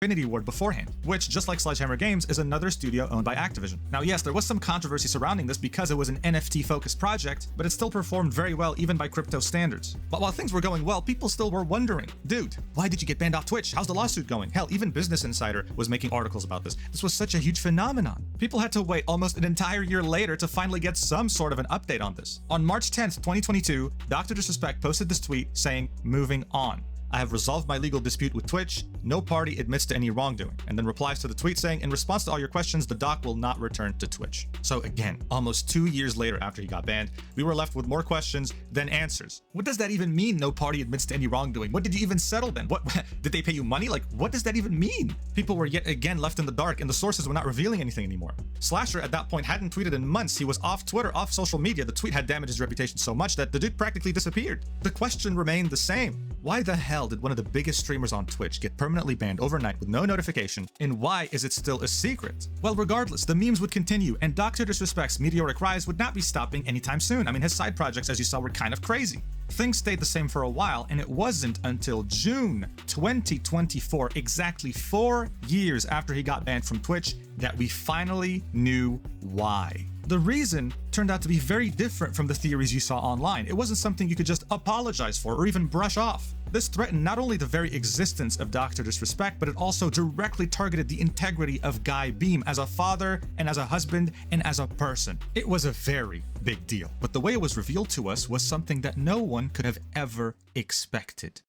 Infinity Ward beforehand, which, just like Sledgehammer Games, is another studio owned by Activision. Now, yes, there was some controversy surrounding this because it was an NFT-focused project, but it still performed very well even by crypto standards. But while things were going well, people still were wondering, dude, why did you get banned off Twitch? How's the lawsuit going? Hell, even Business Insider was making articles about this. This was such a huge phenomenon. People had to wait almost an entire year later to finally get some sort of an update on this. On March 10th, 2022, Dr. Disrespect posted this tweet saying, "Moving on. I have resolved my legal dispute with Twitch. No party admits to any wrongdoing," and then replies to the tweet saying, "In response to all your questions, the doc will not return to Twitch." So again, almost 2 years later after he got banned, we were left with more questions than answers. What does that even mean, no party admits to any wrongdoing? What did you even settle then? What did they pay you money? Like, what does that even mean? People were yet again left in the dark, and the sources were not revealing anything anymore. Slasher at that point hadn't tweeted in months. He was off Twitter, off social media. The tweet had damaged his reputation so much that the dude practically disappeared. The question remained the same. Why the hell did one of the biggest streamers on Twitch get permanently banned overnight with no notification, and why is it still a secret? Well, regardless, the memes would continue, and Dr. Disrespect's meteoric rise would not be stopping anytime soon. I mean, his side projects, as you saw, were kind of crazy. Things stayed the same for a while, and it wasn't until June 2024, exactly 4 years after he got banned from Twitch, that we finally knew why. The reason turned out to be very different from the theories you saw online. It wasn't something you could just apologize for or even brush off. This threatened not only the very existence of Dr. Disrespect, but it also directly targeted the integrity of Guy Beam as a father and as a husband and as a person. It was a very big deal, but the way it was revealed to us was something that no one could have ever expected.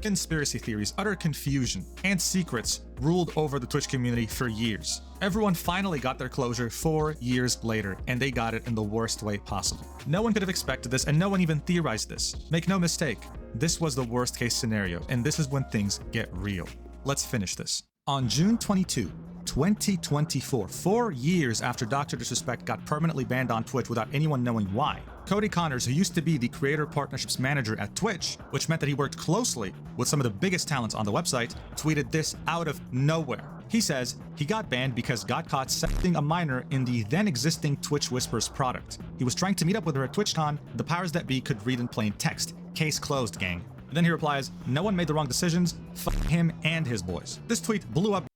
Conspiracy theories, utter confusion, and secrets ruled over the Twitch community for years. Everyone finally got their closure 4 years later, and they got it in the worst way possible. No one could have expected this, and no one even theorized this. Make no mistake, this was the worst case scenario, and this is when things get real. Let's finish this. On June 22, 2024, 4 years after Dr. Disrespect got permanently banned on Twitch without anyone knowing why, Cody Connors, who used to be the Creator Partnerships Manager at Twitch, which meant that he worked closely with some of the biggest talents on the website, tweeted this out of nowhere. He says he got banned because got caught sexting a minor in the then existing Twitch Whispers product. He was trying to meet up with her at TwitchCon. The powers that be could read in plain text. Case closed, gang. And then he replies, "No one made the wrong decisions. Fuck him and his boys." This tweet blew up.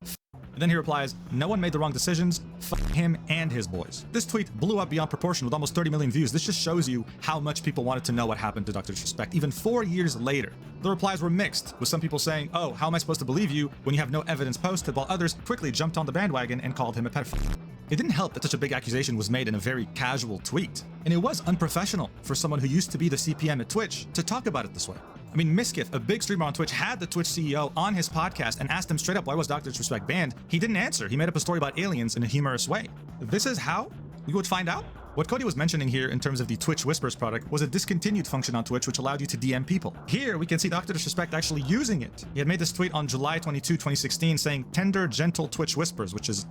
And then he replies, "No one made the wrong decisions. Fuck him and his boys." This tweet blew up beyond proportion with almost 30 million views. This just shows you how much people wanted to know what happened to Dr. Disrespect, even 4 years later. The replies were mixed, with some people saying, "Oh, how am I supposed to believe you when you have no evidence posted?" while others quickly jumped on the bandwagon and called him a pedophile. It didn't help that such a big accusation was made in a very casual tweet. And it was unprofessional for someone who used to be the CPM at Twitch to talk about it this way. I mean, Miskiff, a big streamer on Twitch, had the Twitch CEO on his podcast and asked him straight up, why was Dr. Disrespect banned? He didn't answer. He made up a story about aliens in a humorous way. This is how we would find out? What Cody was mentioning here in terms of the Twitch Whispers product was a discontinued function on Twitch which allowed you to DM people. Here we can see Dr. Disrespect actually using it. He had made this tweet on July 22, 2016 saying, "Tender, gentle Twitch Whispers," which is,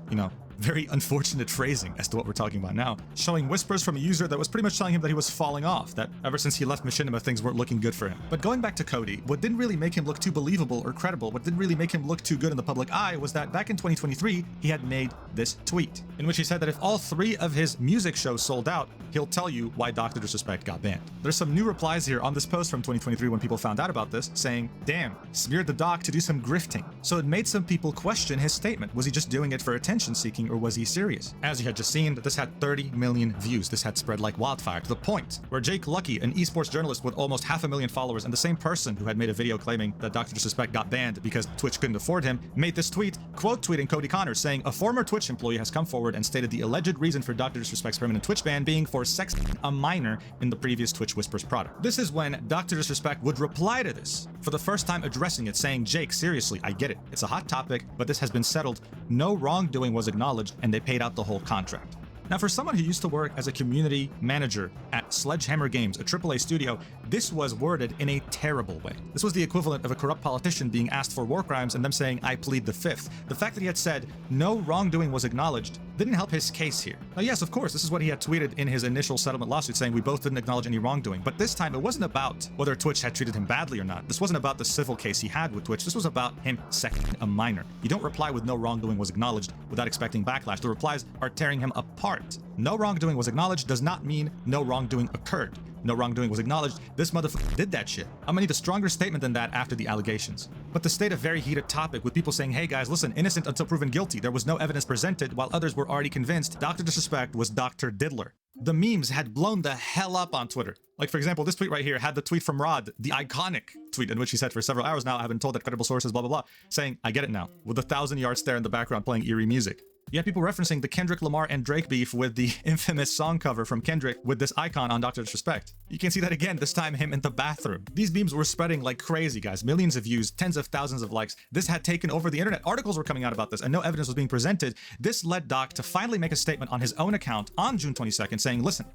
very unfortunate phrasing as to what we're talking about now, showing whispers from a user that was pretty much telling him that he was falling off, that ever since he left Machinima things weren't looking good for him. But going back to Cody, what didn't really make him look too believable or credible, what didn't really make him look too good in the public eye was that back in 2023, he had made this tweet, in which he said that if all 3 of his music shows sold out, he'll tell you why Dr. Disrespect got banned. There's some new replies here on this post from 2023 when people found out about this, saying, "Damn, smeared the doc to do some grifting." So it made some people question his statement. Was he just doing it for attention seeking, or was he serious? As you had just seen, this had 30 million views. This had spread like wildfire, to the point where Jake Lucky, an esports journalist with almost 500,000 followers and the same person who had made a video claiming that Dr. Disrespect got banned because Twitch couldn't afford him, made this tweet, quote tweeting Cody Connors, saying, "A former Twitch employee has come forward and stated the alleged reason for Dr. Disrespect's permanent Twitch ban being for sexting a minor in the previous Twitch Whispers product." This is when Dr. Disrespect would reply to this, for the first time addressing it, saying, "Jake, seriously, I get it. It's a hot topic, but this has been settled. No wrongdoing was acknowledged, and they paid out the whole contract." Now, for someone who used to work as a community manager at Sledgehammer Games, a AAA studio, this was worded in a terrible way. This was the equivalent of a corrupt politician being asked for war crimes and them saying, "I plead the fifth." The fact that he had said, "No wrongdoing was acknowledged," didn't help his case here. Now, yes, of course, this is what he had tweeted in his initial settlement lawsuit, saying we both didn't acknowledge any wrongdoing. But this time, it wasn't about whether Twitch had treated him badly or not. This wasn't about the civil case he had with Twitch. This was about him sexting a minor. You don't reply with "no wrongdoing was acknowledged" without expecting backlash. The replies are tearing him apart. No wrongdoing was acknowledged does not mean no wrongdoing occurred. no wrongdoing was acknowledged, this motherfucker did that shit. I'm gonna need a stronger statement than that after the allegations. But this stayed a very heated topic, with people saying, hey guys, listen, innocent until proven guilty. There was no evidence presented, while others were already convinced Dr. Disrespect was Dr. Diddler. The memes had blown the hell up on Twitter. Like, for example, this tweet right here had the tweet from Rod, the iconic tweet in which he said, for several hours now, I've been told that credible sources, blah, blah, blah, saying, I get it now, with a 1,000-yard stare in the background playing eerie music. You had people referencing the Kendrick Lamar and Drake beef with the infamous song cover from Kendrick with this icon on Dr. Disrespect. You can see that again, this time him in the bathroom. These memes were spreading like crazy, guys. Millions of views, tens of thousands of likes. This had taken over the internet. Articles were coming out about this and no evidence was being presented. This led Doc to finally make a statement on his own account on June 22nd saying, listen,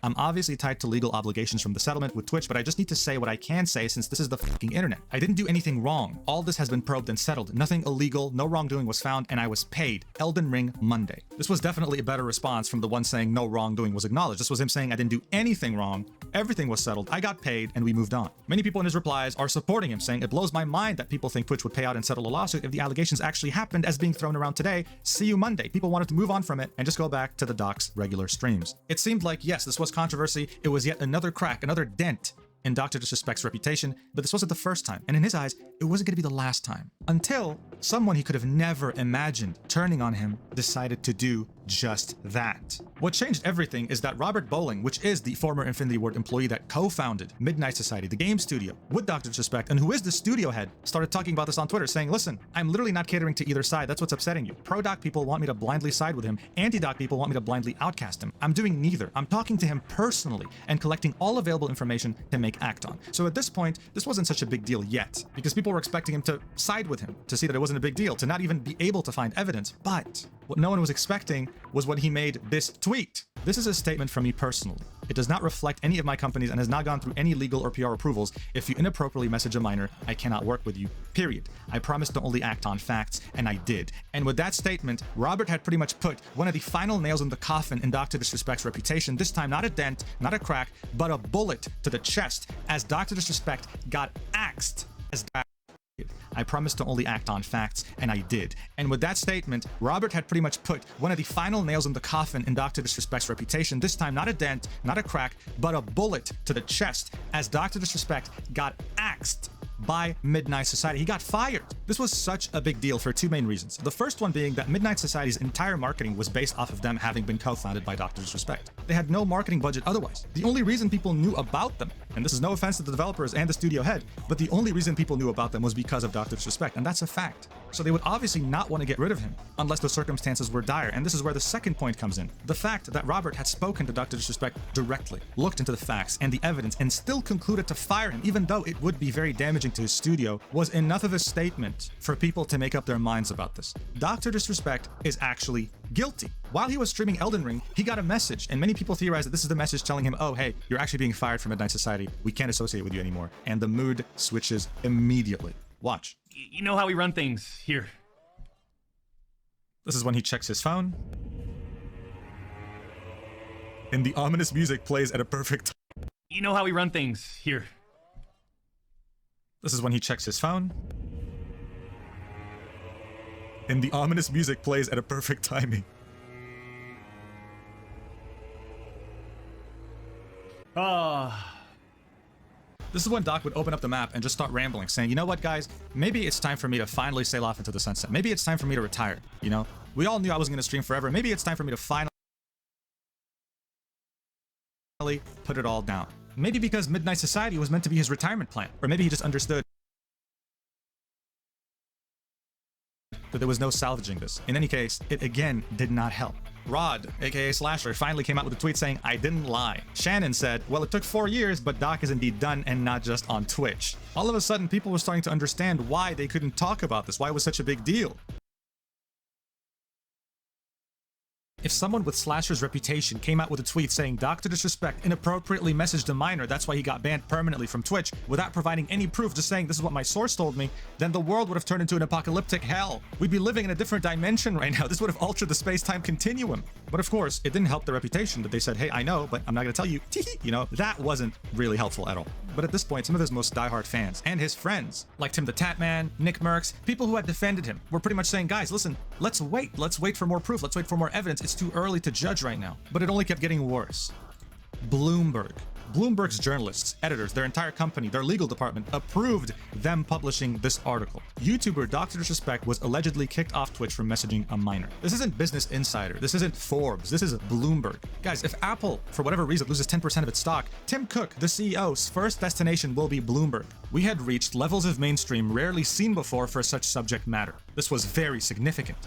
I'm obviously tied to legal obligations from the settlement with Twitch, but I just need to say what I can say since this is the fucking internet. I didn't do anything wrong. All this has been probed and settled. Nothing illegal, no wrongdoing was found, and I was paid. Elden Ring Monday. This was definitely a better response from the one saying no wrongdoing was acknowledged. This was him saying I didn't do anything wrong. Everything was settled. I got paid, and we moved on. Many people in his replies are supporting him, saying it blows my mind that people think Twitch would pay out and settle a lawsuit if the allegations actually happened as being thrown around today. See you Monday. People wanted to move on from it and just go back to the Doc's regular streams. It seemed like, yes, this was controversy. It was yet another crack, another dent in Dr. Disrespect's reputation, but this wasn't the first time, and in his eyes, it wasn't going to be the last time. Until someone he could have never imagined turning on him decided to do just that. What changed everything is that Robert Bowling, which is the former Infinity Ward employee that co-founded Midnight Society, the game studio, with Dr. Disrespect, and who is the studio head, started talking about this on Twitter, saying, listen, I'm literally not catering to either side. That's what's upsetting you. Pro-Doc people want me to blindly side with him. Anti-Doc people want me to blindly outcast him. I'm doing neither. I'm talking to him personally and collecting all available information to make act on. So at this point, this wasn't such a big deal yet, because people were expecting him to side with him, to see that it wasn't a big deal, to not even be able to find evidence. But what no one was expecting was when he made this tweet. This is a statement from me personally. It does not reflect any of my companies and has not gone through any legal or PR approvals. If you inappropriately message a minor, I cannot work with you, period. I promised to only act on facts, and I did. And with that statement, Robert had pretty much put one of the final nails in the coffin in Dr. Disrespect's reputation, this time not a dent, not a crack, but a bullet to the chest, as Dr. Disrespect got axed as I promised to only act on facts, and I did. And with that statement, Robert had pretty much put one of the final nails in the coffin in Dr. Disrespect's reputation, this time not a dent, not a crack, but a bullet to the chest, as Dr. Disrespect got axed by Midnight Society. He got fired. This was such a big deal for two main reasons. The first one being that Midnight Society's entire marketing was based off of them having been co-founded by Dr. Disrespect. They had no marketing budget otherwise. The only reason people knew about them, and this is no offense to the developers and the studio head, but the only reason people knew about them was because of Dr. Disrespect, and that's a fact. So they would obviously not want to get rid of him unless the circumstances were dire, and this is where the second point comes in. The fact that Robert had spoken to Dr. Disrespect directly, looked into the facts and the evidence, and still concluded to fire him, even though it would be very damaging to his studio, was enough of a statement for people to make up their minds about this. Dr. Disrespect is actually guilty. While he was streaming Elden Ring, he got a message, and many people theorize that this is the message telling him, oh, hey, you're actually being fired from Midnight Society. We can't associate with you anymore. And the mood switches immediately. Watch. You know how we run things here. This is when he checks his phone. And the ominous music plays at a perfect time. You know how we run things here. This is when he checks his phone. And the ominous music plays at a perfect timing. This is when Doc would open up the map and just start rambling, saying, you know what, guys? Maybe it's time for me to finally sail off into the sunset. Maybe it's time for me to retire, you know? We all knew I wasn't going to stream forever. Maybe it's time for me to finally put it all down. Maybe because Midnight Society was meant to be his retirement plan. Or maybe he just understood that there was no salvaging this. In any case, it again did not help. Rod, aka Slasher, finally came out with a tweet saying, I didn't lie. Shannon said, well, it took 4 years, but Doc is indeed done, and not just on Twitch. All of a sudden, people were starting to understand why they couldn't talk about this, why it was such a big deal. If someone with Slasher's reputation came out with a tweet saying Dr. Disrespect inappropriately messaged a minor, that's why he got banned permanently from Twitch, without providing any proof, just saying this is what my source told me, then the world would have turned into an apocalyptic hell. We'd be living in a different dimension right now. This would have altered the space-time continuum. But of course, it didn't help the reputation that they said, hey, I know, but I'm not gonna tell you. You know, that wasn't really helpful at all. But at this point, some of his most diehard fans and his friends, like Tim the Tatman, Nick Merckx, people who had defended him, were pretty much saying, guys, listen, let's wait for more proof, let's wait for more evidence. It's too early to judge right now. But it only kept getting worse. Bloomberg, Bloomberg's journalists, editors, their entire company, their legal department approved them publishing this article. YouTuber Dr. Disrespect was allegedly kicked off Twitch for messaging a minor. This isn't Business Insider. This isn't Forbes. This is Bloomberg. Guys, if Apple, for whatever reason, loses 10% of its stock, Tim Cook, the CEO's first destination will be Bloomberg. We had reached levels of mainstream rarely seen before for such subject matter. This was very significant.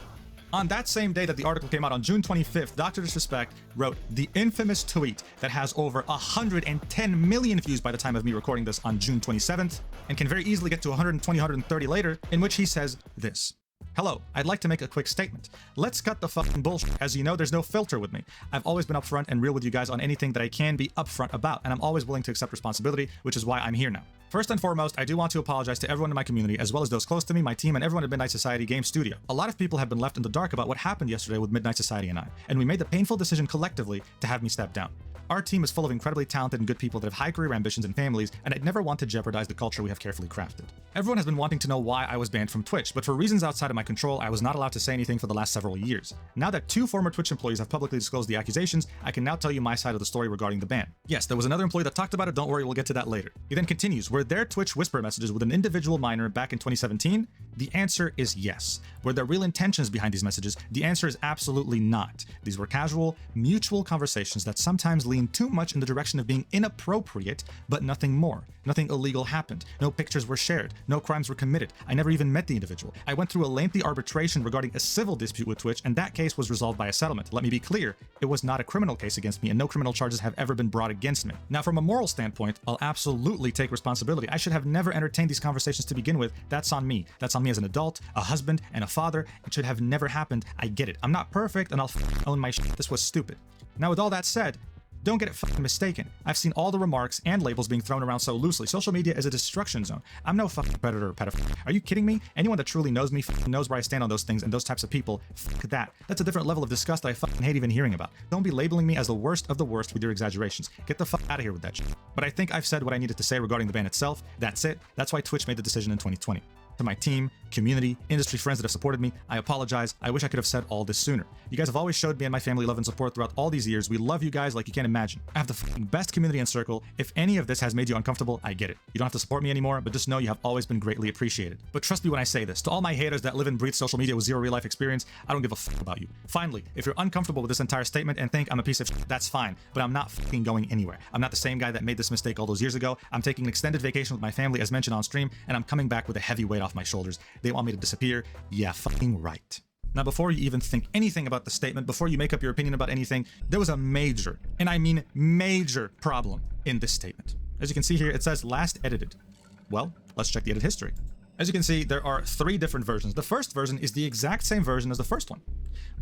On that same day that the article came out on June 25th, Dr. Disrespect wrote the infamous tweet that has over 110 million views by the time of me recording this on June 27th, and can very easily get to 120, 130 later, in which he says this. Hello, I'd like to make a quick statement. Let's cut the fucking bullshit. As you know, there's no filter with me. I've always been upfront and real with you guys on anything that I can be upfront about, and I'm always willing to accept responsibility, which is why I'm here now. First and foremost, I do want to apologize to everyone in my community, as well as those close to me, my team, and everyone at Midnight Society Game Studio. A lot of people have been left in the dark about what happened yesterday with Midnight Society and I, and we made the painful decision collectively to have me step down. Our team is full of incredibly talented and good people that have high career ambitions and families, and I'd never want to jeopardize the culture we have carefully crafted. Everyone has been wanting to know why I was banned from Twitch, but for reasons outside of my control, I was not allowed to say anything for the last several years. Now that 2 former Twitch employees have publicly disclosed the accusations, I can now tell you my side of the story regarding the ban. Yes, there was another employee that talked about it, don't worry, we'll get to that later. He then continues, were there Twitch whisper messages with an individual minor back in 2017? The answer is yes. Were there real intentions behind these messages? The answer is absolutely not. These were casual, mutual conversations that sometimes lean too much in the direction of being inappropriate, but nothing more. Nothing illegal happened. No pictures were shared. No crimes were committed. I never even met the individual. I went through a lengthy arbitration regarding a civil dispute with Twitch, and that case was resolved by a settlement. Let me be clear, it was not a criminal case against me, and no criminal charges have ever been brought against me. Now, from a moral standpoint, I'll absolutely take responsibility. I should have never entertained these conversations to begin with. That's on me. That's on me as an adult, a husband, and a father. It should have never happened. I get it. I'm not perfect, and I'll own my shit. This was stupid. Now, with all that said, don't get it fucking mistaken. I've seen all the remarks and labels being thrown around so loosely. Social media is a destruction zone. I'm no fucking predator or pedophile. Are you kidding me? Anyone that truly knows me knows where I stand on those things, and those types of people, fuck that. That's a different level of disgust that I fucking hate even hearing about. Don't be labeling me as the worst of the worst with your exaggerations. Get the fuck out of here with that shit. But I think I've said what I needed to say regarding the ban itself. That's it. That's why Twitch made the decision in 2020. To my team, community, industry friends that have supported me, I apologize. I wish I could have said all this sooner. You guys have always showed me and my family love and support throughout all these years. We love you guys like you can't imagine. I have the fucking best community and circle. If any of this has made you uncomfortable, I get it. You don't have to support me anymore, but just know you have always been greatly appreciated. But trust me when I say this, to all my haters that live and breathe social media with zero real life experience, I don't give a fuck about you. Finally, if you're uncomfortable with this entire statement and think I'm a piece of shit, that's fine, but I'm not fucking going anywhere. I'm not the same guy that made this mistake all those years ago. I'm taking an extended vacation with my family as mentioned on stream, and I'm coming back with a heavy weight off my shoulders. They want me to disappear? Yeah, fucking right. Now, before you even think anything about the statement, before you make up your opinion about anything, there was a major, and I mean major, problem in this statement. As you can see here, it says last edited. Well, let's check the edit history. As you can see, there are 3 different versions. The first version is the exact same version as the first one.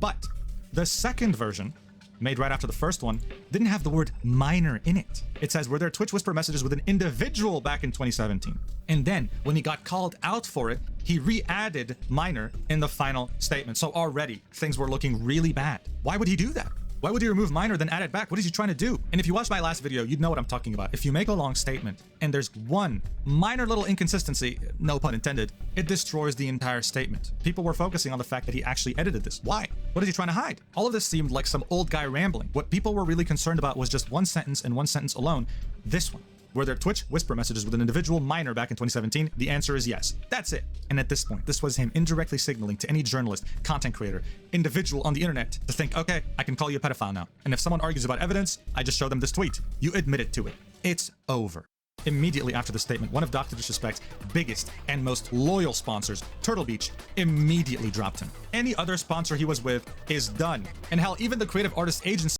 But the second version, made right after the first one, didn't have the word minor in it. It says, were there Twitch whisper messages with an individual back in 2017? And then, when he got called out for it, he re-added minor in the final statement. So already, things were looking really bad. Why would he do that? Why would he remove minor then add it back? What is he trying to do? And if you watched my last video, you'd know what I'm talking about. If you make a long statement and there's one minor little inconsistency, no pun intended, it destroys the entire statement. People were focusing on the fact that he actually edited this. Why? What is he trying to hide? All of this seemed like some old guy rambling. What people were really concerned about was just one sentence and one sentence alone. This one. Were there Twitch whisper messages with an individual minor back in 2017? The answer is yes. That's it. And at this point, this was him indirectly signaling to any journalist, content creator, individual on the internet to think, okay, I can call you a pedophile now. And if someone argues about evidence, I just show them this tweet. You admitted to it. It's over. Immediately after the statement, one of Dr. Disrespect's biggest and most loyal sponsors, Turtle Beach, immediately dropped him. Any other sponsor he was with is done. And hell, even the creative artist agency